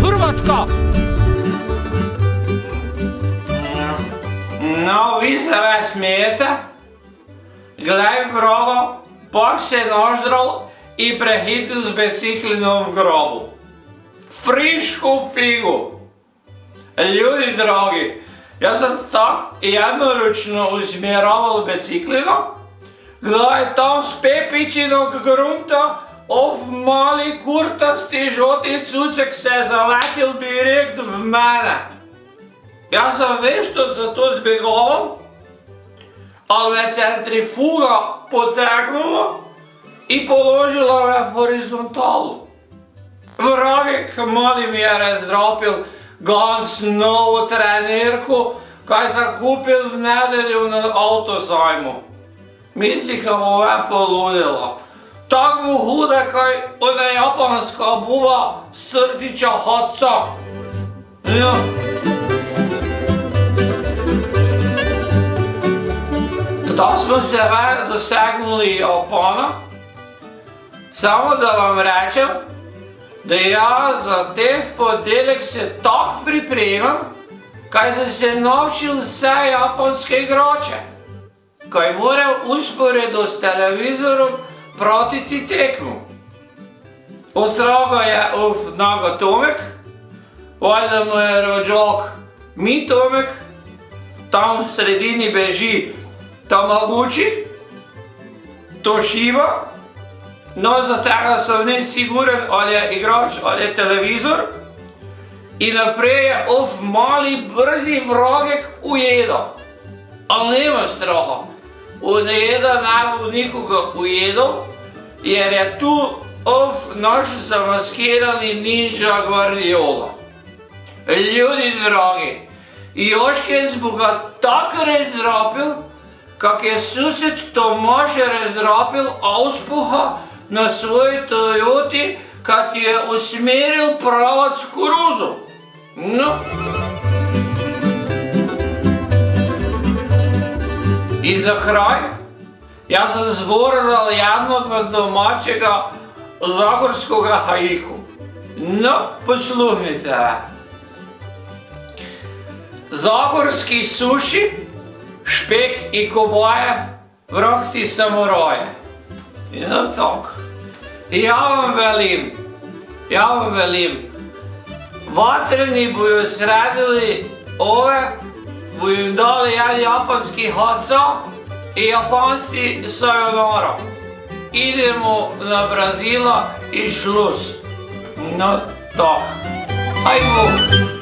Hrvatska! No, vi se ve smijete? Glej, vrogo, pak se noždral i prehitil z biciklinom v grobu. Frišku figu! Ljudi dragi, jaz sem tak jednoručno usmjeraval biciklino, glej, tam s Pepičinog grunta mali kurtasti žoti cucek se je zaletel direkt v mene. Jaz sem vešto za to zbegoval, ali me centrifuga potegnula i položila me v horizontalu. Vragi, kmali mi je razdropil ganz novo trenirku, kaj sem kupil v nedelju na avtosajmu. Mislika mu je poludila. Tak bo hude, kaj ona japanska buva srdiča haca. Ja. Da smo se dosegnuli Japana, samo da vam rečem, da jaz za te v ponedeljek se tak pripremam, kaj sem se naučil vse japonske igrače, kaj moram usporedo s televizorom pratiti tekmu. Otroka je Naga Tomek, valjda mu je rođak Mi Tomek, tam v sredini beži Tamaguchi, Toshiba, no za tega sem ne siguren, ali je igrač, ali je televizor. In naprej je mali brzi vragek ujeda. Ali nema straha, ujeda ne bo nikoga ujedal, jer je tu naš zamaskirani ninja Guardiola. Ljudi dragi, Joškec bo ga tako razdrapil, kak je sused Tomaž razdrapil auspuha na svoji Toyoti, kad je usmeril pravac v koruzo. No. I za kraj, jaz sem zvornal jednoga domačega zagorskoga haiku. No, posluhnite. Zagorski suši, špek i kobaje, vrag ti samuraje. I no tak. Ja vam velim, vatreni bojo sredili ove, bojo jim dali jedan japanski haca i Japanci sayonara. Idemo na Brazila i šlus. No tak. Ajmo.